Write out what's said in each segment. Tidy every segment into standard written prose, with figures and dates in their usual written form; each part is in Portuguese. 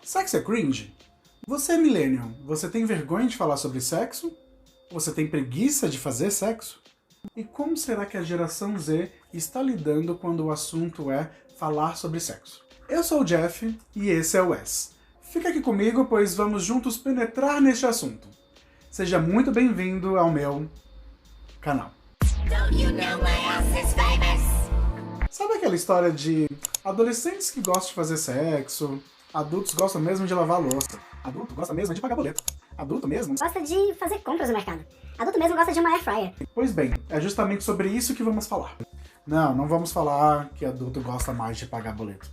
Sexo é cringe? Você é millennial, você tem vergonha de falar sobre sexo? Você tem preguiça de fazer sexo? E como será que a geração Z está lidando quando o assunto é falar sobre sexo? Eu sou o Jeff e esse é o Wes. Fica aqui comigo, pois vamos juntos penetrar neste assunto. Seja muito bem-vindo ao meu canal. Sabe aquela história de adolescentes que gostam de fazer sexo, adultos gostam mesmo de lavar louça, adulto gosta mesmo de pagar boleto, adulto mesmo gosta de fazer compras no mercado, adulto mesmo gosta de uma air fryer. Pois bem, é justamente sobre isso que vamos falar. Não vamos falar que adulto gosta mais de pagar boleto.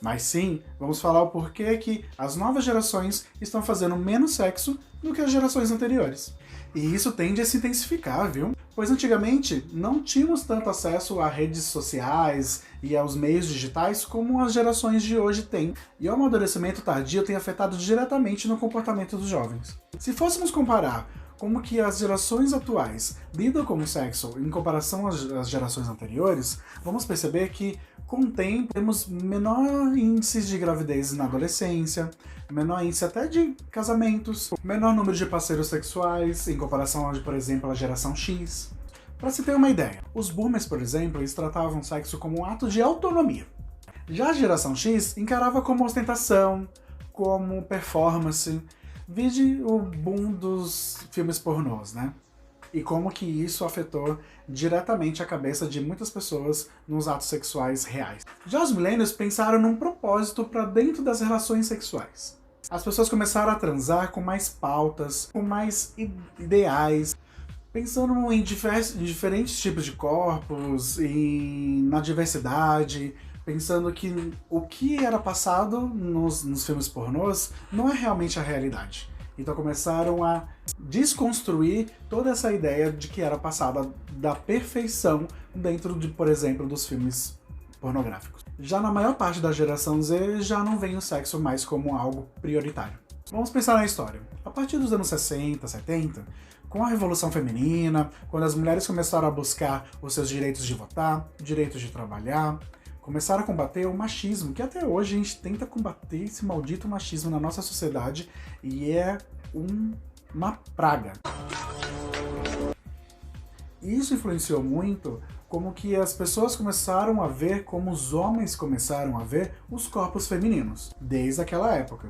Mas sim, vamos falar o porquê que as novas gerações estão fazendo menos sexo do que as gerações anteriores. E isso tende a se intensificar, viu? Pois antigamente não tínhamos tanto acesso a redes sociais e aos meios digitais como as gerações de hoje têm. E o amadurecimento tardio tem afetado diretamente no comportamento dos jovens. Se fôssemos comparar como que as gerações atuais lidam com o sexo em comparação às gerações anteriores, vamos perceber que, com o tempo, temos menor índice de gravidez na adolescência, menor índice até de casamentos, menor número de parceiros sexuais em comparação, por exemplo, à geração X. Para se ter uma ideia, os boomers, por exemplo, eles tratavam o sexo como um ato de autonomia. Já a geração X encarava como ostentação, como performance. Vide o boom dos filmes pornôs, né? E como que isso afetou diretamente a cabeça de muitas pessoas nos atos sexuais reais. Já os millennials pensaram num propósito para dentro das relações sexuais. As pessoas começaram a transar com mais pautas, com mais ideais, pensando em diferentes tipos de corpos, na diversidade, pensando que o que era passado nos filmes pornôs não é realmente a realidade. Então começaram a desconstruir toda essa ideia de que era passada da perfeição dentro de, por exemplo, dos filmes pornográficos. Já na maior parte da geração Z, já não vem o sexo mais como algo prioritário. Vamos pensar na história. A partir dos anos 60, 70, com a Revolução Feminina, quando as mulheres começaram a buscar os seus direitos de votar, direitos de trabalhar, começaram a combater o machismo, que até hoje a gente tenta combater esse maldito machismo na nossa sociedade e é uma praga. Isso influenciou muito como que as pessoas começaram a ver, como os homens começaram a ver os corpos femininos, desde aquela época.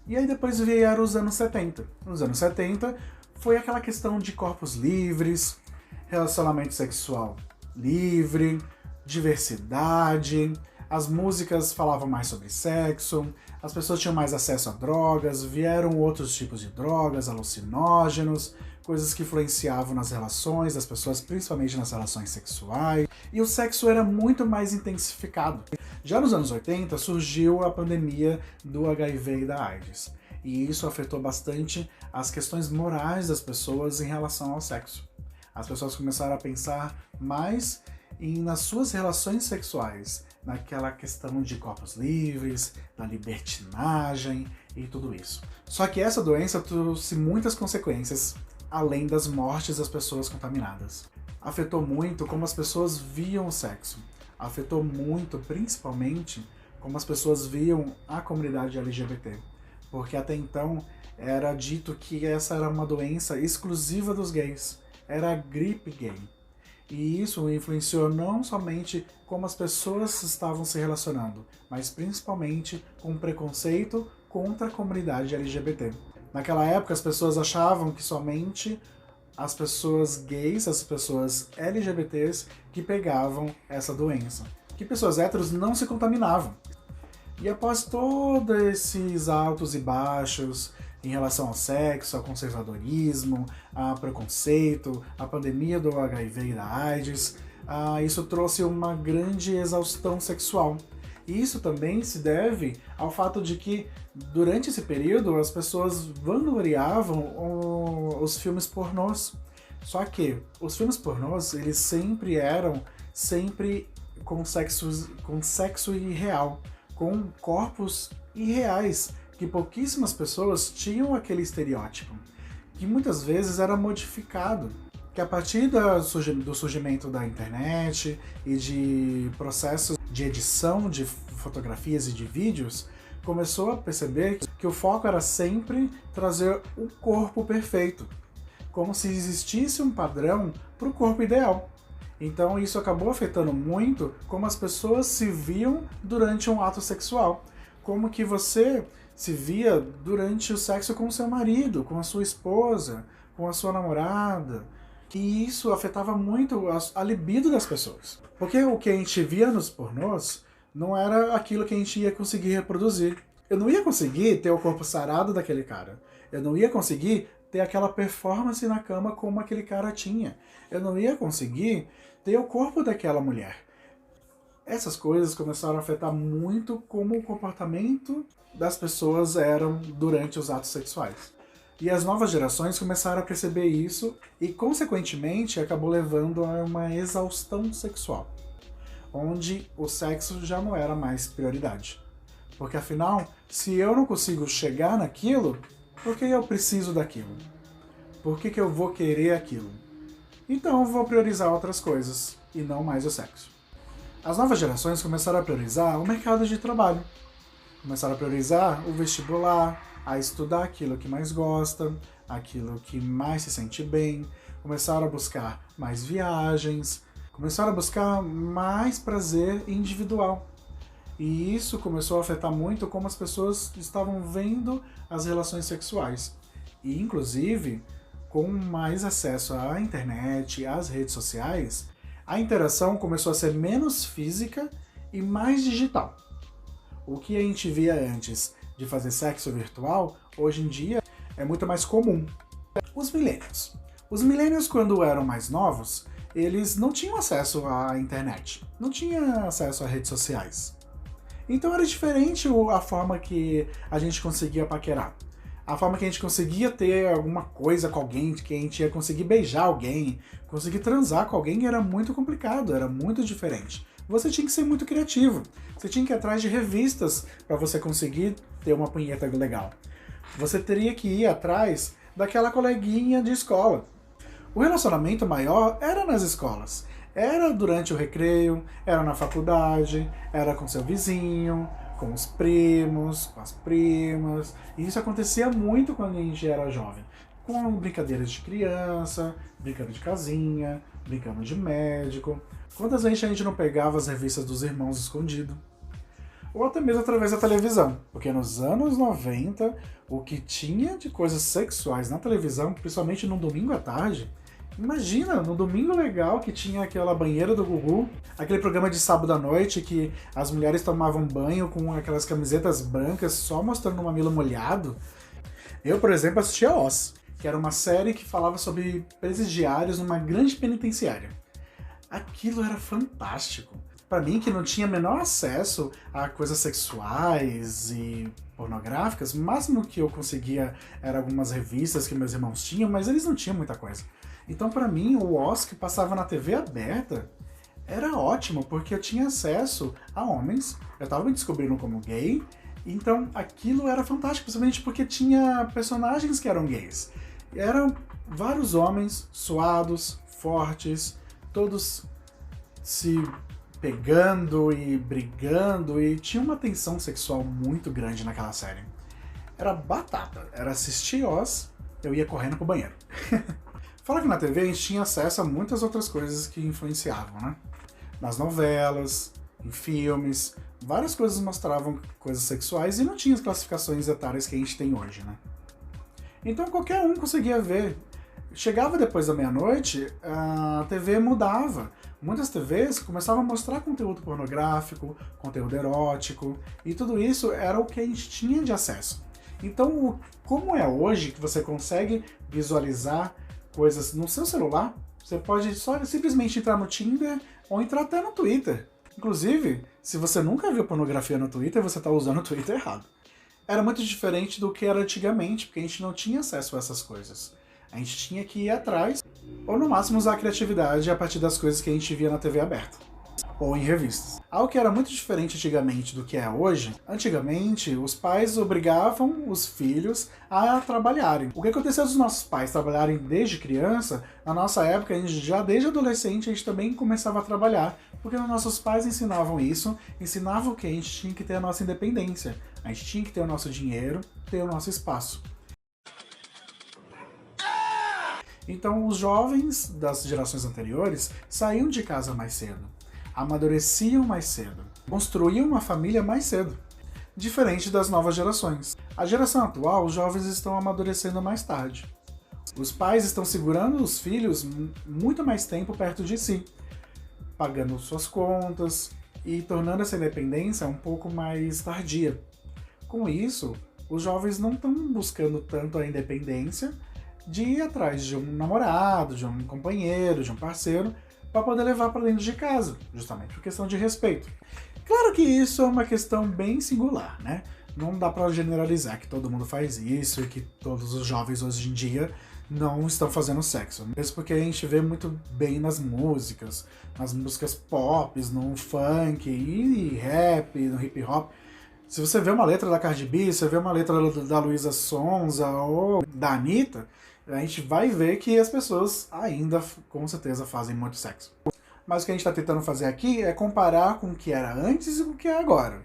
E aí depois vieram os anos 70. Nos anos 70 foi aquela questão de corpos livres, relacionamento sexual livre, diversidade, as músicas falavam mais sobre sexo, as pessoas tinham mais acesso a drogas, vieram outros tipos de drogas, alucinógenos, coisas que influenciavam nas relações das pessoas, principalmente nas relações sexuais, e o sexo era muito mais intensificado. Já nos anos 80 surgiu a pandemia do HIV e da AIDS, e isso afetou bastante as questões morais das pessoas em relação ao sexo. As pessoas começaram a pensar mais nas suas relações sexuais, naquela questão de corpos livres, da libertinagem e tudo isso. Só que essa doença trouxe muitas consequências, além das mortes das pessoas contaminadas. Afetou muito como as pessoas viam o sexo. Afetou muito, principalmente, como as pessoas viam a comunidade LGBT. Porque até então era dito que essa era uma doença exclusiva dos gays. Era a gripe gay. E isso influenciou não somente como as pessoas estavam se relacionando, mas principalmente com o preconceito contra a comunidade LGBT. Naquela época, as pessoas achavam que somente as pessoas gays, as pessoas LGBTs, que pegavam essa doença. Que pessoas héteros não se contaminavam. E após todos esses altos e baixos em relação ao sexo, ao conservadorismo, ao preconceito, à pandemia do HIV e da AIDS, isso trouxe uma grande exaustão sexual. E isso também se deve ao fato de que, durante esse período, as pessoas vangloriavam os filmes pornôs. Só que os filmes pornôs, eles sempre eram com sexo irreal, com corpos irreais, que pouquíssimas pessoas tinham aquele estereótipo, que muitas vezes era modificado, que a partir do surgimento da internet e de processos de edição de fotografias e de vídeos, começou a perceber que o foco era sempre trazer o corpo perfeito, como se existisse um padrão para o corpo ideal. Então isso acabou afetando muito como as pessoas se viam durante um ato sexual, como que você se via durante o sexo com o seu marido, com a sua esposa, com a sua namorada. E isso afetava muito a libido das pessoas. Porque o que a gente via nos pornôs não era aquilo que a gente ia conseguir reproduzir. Eu não ia conseguir ter o corpo sarado daquele cara. Eu não ia conseguir ter aquela performance na cama como aquele cara tinha. Eu não ia conseguir ter o corpo daquela mulher. Essas coisas começaram a afetar muito como o comportamento das pessoas eram durante os atos sexuais. E as novas gerações começaram a perceber isso e, consequentemente, acabou levando a uma exaustão sexual, onde o sexo já não era mais prioridade. Porque, afinal, se eu não consigo chegar naquilo, por que eu preciso daquilo? Por que eu vou querer aquilo? Então eu vou priorizar outras coisas, e não mais o sexo. As novas gerações começaram a priorizar o mercado de trabalho. Começaram a priorizar o vestibular, a estudar aquilo que mais gosta, aquilo que mais se sente bem. Começaram a buscar mais viagens, começaram a buscar mais prazer individual. E isso começou a afetar muito como as pessoas estavam vendo as relações sexuais. E, inclusive, com mais acesso à internet, às redes sociais, a interação começou a ser menos física e mais digital. O que a gente via antes de fazer sexo virtual, hoje em dia é muito mais comum. Os millennials. Os millennials, quando eram mais novos, eles não tinham acesso à internet, não tinham acesso a redes sociais. Então era diferente a forma que a gente conseguia paquerar. A forma que a gente conseguia ter alguma coisa com alguém, que a gente ia conseguir beijar alguém, conseguir transar com alguém era muito complicado, era muito diferente. Você tinha que ser muito criativo. Você tinha que ir atrás de revistas para você conseguir ter uma punheta legal. Você teria que ir atrás daquela coleguinha de escola. O relacionamento maior era nas escolas. Era durante o recreio, era na faculdade, era com seu vizinho, com os primos, com as primas. E isso acontecia muito quando a gente era jovem. Com brincadeiras de criança, brincando de casinha, brincando de médico. Quantas vezes a gente não pegava as revistas dos irmãos escondido? Ou até mesmo através da televisão. Porque nos anos 90, o que tinha de coisas sexuais na televisão, principalmente no domingo à tarde, imagina, no Domingo Legal, que tinha aquela banheira do Gugu, aquele programa de sábado à noite que as mulheres tomavam banho com aquelas camisetas brancas só mostrando o mamilo molhado. Eu, por exemplo, assistia Oz, que era uma série que falava sobre presidiários numa grande penitenciária. Aquilo era fantástico. Pra mim, que não tinha menor acesso a coisas sexuais e pornográficas, o máximo que eu conseguia era algumas revistas que meus irmãos tinham, mas eles não tinham muita coisa. Então, pra mim, o Oz que passava na TV aberta era ótimo, porque eu tinha acesso a homens, eu tava me descobrindo como gay, então aquilo era fantástico, principalmente porque tinha personagens que eram gays. Eram vários homens suados, fortes, todos se pegando e brigando, e tinha uma tensão sexual muito grande naquela série. Era batata, era assistir Oz, eu ia correndo pro banheiro. Fora que na TV a gente tinha acesso a muitas outras coisas que influenciavam, né? Nas novelas, em filmes, várias coisas mostravam coisas sexuais e não tinha as classificações etárias que a gente tem hoje, né? Então qualquer um conseguia ver. Chegava depois da meia-noite, a TV mudava. Muitas TVs começavam a mostrar conteúdo pornográfico, conteúdo erótico, e tudo isso era o que a gente tinha de acesso. Então, como é hoje que você consegue visualizar coisas no seu celular, você pode só simplesmente entrar no Tinder ou entrar até no Twitter. Inclusive, se você nunca viu pornografia no Twitter, você está usando o Twitter errado. Era muito diferente do que era antigamente, porque a gente não tinha acesso a essas coisas. A gente tinha que ir atrás, ou no máximo usar a criatividade a partir das coisas que a gente via na TV aberta, ou em revistas. Algo que era muito diferente antigamente do que é hoje. Antigamente, os pais obrigavam os filhos a trabalharem. O que aconteceu dos nossos pais trabalharem desde criança, na nossa época, a gente já desde adolescente, a gente também começava a trabalhar, porque os nossos pais ensinavam isso, ensinavam que a gente tinha que ter a nossa independência. A A gente tinha que ter o nosso dinheiro, ter o nosso espaço. Então os jovens das gerações anteriores saíam de casa mais cedo, amadureciam mais cedo, construíam uma família mais cedo. Diferente das novas gerações. A geração atual, os jovens estão amadurecendo mais tarde. Os pais estão segurando os filhos muito mais tempo perto de si, pagando suas contas e tornando essa independência um pouco mais tardia. Com isso, os jovens não estão buscando tanto a independência de ir atrás de um namorado, de um companheiro, de um parceiro, para poder levar para dentro de casa, justamente por questão de respeito. Claro que isso é uma questão bem singular, né? Não dá para generalizar que todo mundo faz isso e que todos os jovens hoje em dia não estão fazendo sexo. Mesmo porque a gente vê muito bem nas músicas pop, no funk e rap, no hip hop. Se você vê uma letra da Cardi B, se você vê uma letra da Luísa Sonza ou da Anitta, a gente vai ver que as pessoas ainda, com certeza, fazem muito sexo. Mas o que a gente está tentando fazer aqui é comparar com o que era antes e com o que é agora.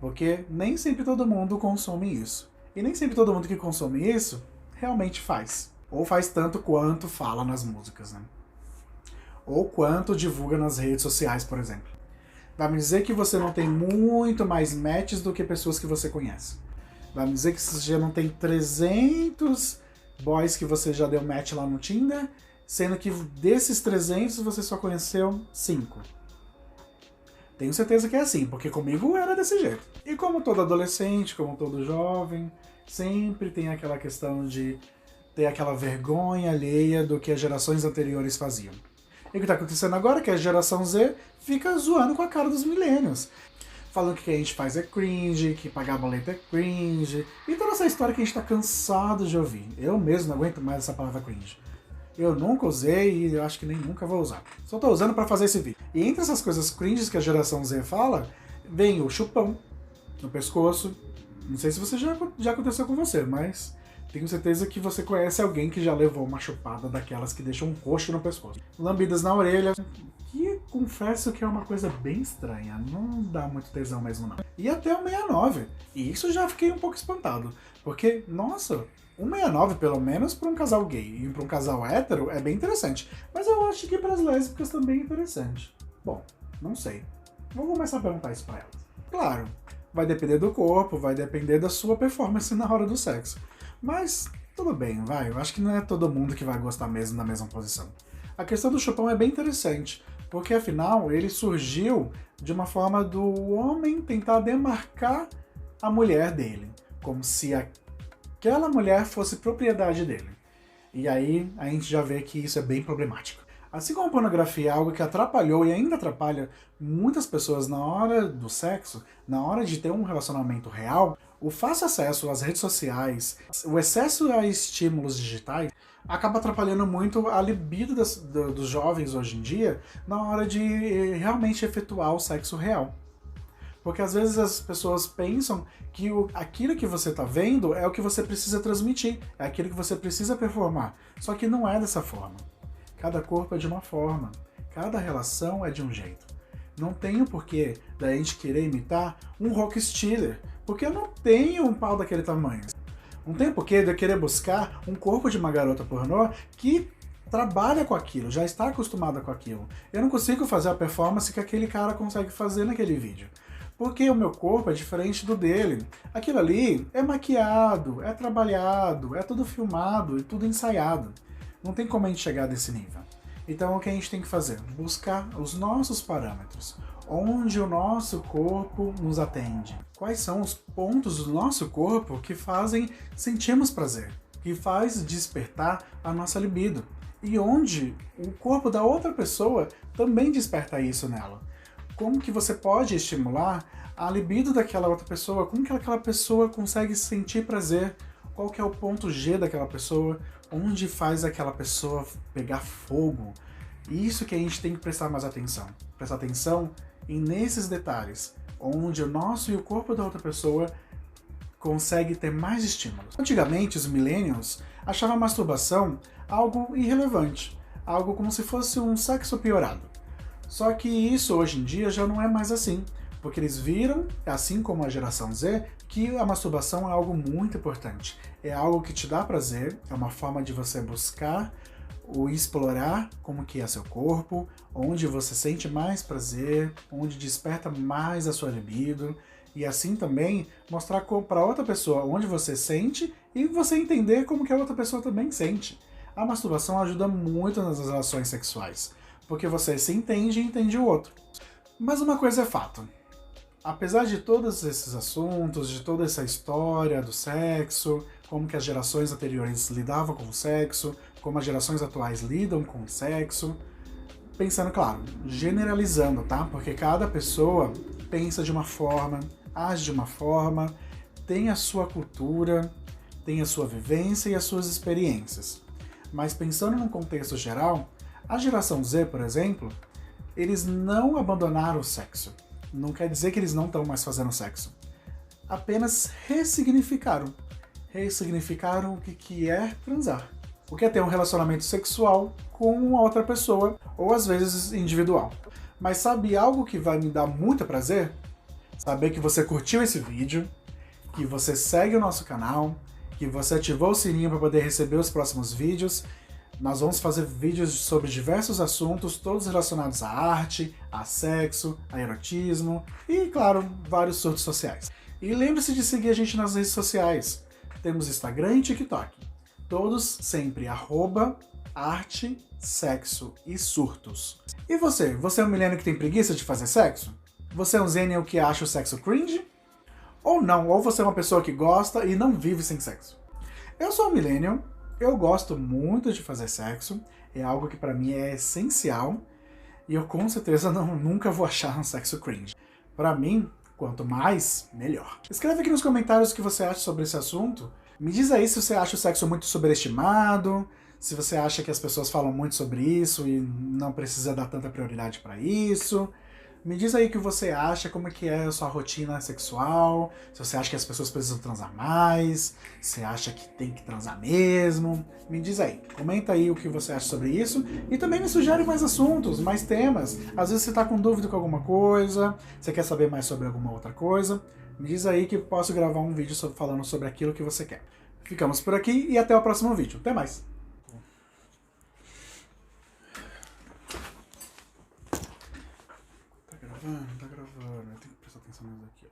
Porque nem sempre todo mundo consome isso. E nem sempre todo mundo que consome isso realmente faz. Ou faz tanto quanto fala nas músicas, né? Ou quanto divulga nas redes sociais, por exemplo. Vai me dizer que você não tem muito mais matches do que pessoas que você conhece. Vai me dizer que você já não tem 300 boys que você já deu match lá no Tinder, sendo que desses 300 você só conheceu 5. Tenho certeza que é assim, porque comigo era desse jeito. E como todo adolescente, como todo jovem, sempre tem aquela questão de ter aquela vergonha alheia do que as gerações anteriores faziam. E o que está acontecendo agora é que a geração Z fica zoando com a cara dos millennials. Falando que o que a gente faz é cringe, que pagar boleto é cringe, e toda essa história que a gente está cansado de ouvir. Eu mesmo não aguento mais essa palavra cringe. Eu nunca usei e eu acho que nem nunca vou usar. Só tô usando para fazer esse vídeo. E entre essas coisas cringes que a geração Z fala, vem o chupão no pescoço. Não sei se você já aconteceu com você, mas tenho certeza que você conhece alguém que já levou uma chupada daquelas que deixam um roxo no pescoço. Lambidas na orelha, que confesso que é uma coisa bem estranha. Não dá muito tesão mesmo não. E até o 69. E isso já fiquei um pouco espantado. Porque, nossa, o 69, pelo menos, para um casal gay e para um casal hétero, é bem interessante. Mas eu acho que para as lésbicas também é interessante. Bom, não sei. Vou começar a perguntar isso para elas. Claro, vai depender do corpo, vai depender da sua performance na hora do sexo. Mas tudo bem, vai. Eu acho que não é todo mundo que vai gostar mesmo da mesma posição. A questão do chupão é bem interessante, porque afinal ele surgiu de uma forma do homem tentar demarcar a mulher dele, como se aquela mulher fosse propriedade dele. E aí a gente já vê que isso é bem problemático. Assim como a pornografia é algo que atrapalhou e ainda atrapalha muitas pessoas na hora do sexo, na hora de ter um relacionamento real, o fácil acesso às redes sociais, o excesso a estímulos digitais, acaba atrapalhando muito a libido dos jovens hoje em dia na hora de realmente efetuar o sexo real. Porque às vezes as pessoas pensam que aquilo que você está vendo é o que você precisa transmitir, é aquilo que você precisa performar. Só que não é dessa forma. Cada corpo é de uma forma, cada relação é de um jeito. Não tem o porquê da gente querer imitar um rock stealer, porque eu não tenho um pau daquele tamanho. Não tem o porquê de eu querer buscar um corpo de uma garota pornô que trabalha com aquilo, já está acostumada com aquilo. Eu não consigo fazer a performance que aquele cara consegue fazer naquele vídeo. Porque o meu corpo é diferente do dele. Aquilo ali é maquiado, é trabalhado, é tudo filmado e tudo ensaiado. Não tem como a gente chegar desse nível. Então o que a gente tem que fazer? Buscar os nossos parâmetros. Onde o nosso corpo nos atende. Quais são os pontos do nosso corpo que fazem sentirmos prazer, que faz despertar a nossa libido. E onde o corpo da outra pessoa também desperta isso nela. Como que você pode estimular a libido daquela outra pessoa, como que aquela pessoa consegue sentir prazer, qual que é o ponto G daquela pessoa, onde faz aquela pessoa pegar fogo. Isso que a gente tem que prestar mais atenção. Prestar atenção nesses detalhes, onde o nosso e o corpo da outra pessoa consegue ter mais estímulos. Antigamente, os millennials achavam a masturbação algo irrelevante, algo como se fosse um sexo piorado. Só que isso hoje em dia já não é mais assim, Porque eles viram, assim como a geração Z, que a masturbação é algo muito importante. É algo que te dá prazer, é uma forma de você buscar ou explorar como que é seu corpo, onde você sente mais prazer, onde desperta mais a sua libido, e assim também mostrar para outra pessoa onde você sente e você entender como que a outra pessoa também sente. A masturbação ajuda muito nas relações sexuais, porque você se entende e entende o outro. Mas uma coisa é fato. Apesar de todos esses assuntos, de toda essa história do sexo, como que as gerações anteriores lidavam com o sexo, como as gerações atuais lidam com o sexo, pensando, claro, generalizando, tá? Porque cada pessoa pensa de uma forma, age de uma forma, tem a sua cultura, tem a sua vivência e as suas experiências. Mas pensando num contexto geral, a geração Z, por exemplo, eles não abandonaram o sexo. Não quer dizer que eles não estão mais fazendo sexo. Apenas ressignificaram. Ressignificaram o que é transar. O que é ter um relacionamento sexual com outra pessoa, ou às vezes individual. Mas sabe algo que vai me dar muito prazer? Saber que você curtiu esse vídeo, que você segue o nosso canal, que você ativou o sininho para poder receber os próximos vídeos. Nós vamos fazer vídeos sobre diversos assuntos, todos relacionados à arte, a sexo, a erotismo e, claro, vários surtos sociais. E lembre-se de seguir a gente nas redes sociais. Temos Instagram e TikTok. Todos sempre @arte, sexo e surtos. E você? Você é um millennial que tem preguiça de fazer sexo? Você é um zennial que acha o sexo cringe? Ou não, ou você é uma pessoa que gosta e não vive sem sexo? Eu sou um millennial. Eu gosto muito de fazer sexo, é algo que pra mim é essencial, e eu com certeza nunca vou achar um sexo cringe. Pra mim, quanto mais, melhor. Escreve aqui nos comentários o que você acha sobre esse assunto. Me diz aí se você acha o sexo muito sobreestimado, se você acha que as pessoas falam muito sobre isso e não precisa dar tanta prioridade pra isso. Me diz aí o que você acha, como é que é a sua rotina sexual, se você acha que as pessoas precisam transar mais, se acha que tem que transar mesmo. Me diz aí, comenta aí o que você acha sobre isso e também me sugere mais assuntos, mais temas. Às vezes você está com dúvida com alguma coisa, você quer saber mais sobre alguma outra coisa, me diz aí que eu posso gravar um vídeo falando sobre aquilo que você quer. Ficamos por aqui e até o próximo vídeo. Até mais! Tá gravando, eu tenho que prestar atenção nisso aqui,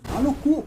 ó. Dá no cu!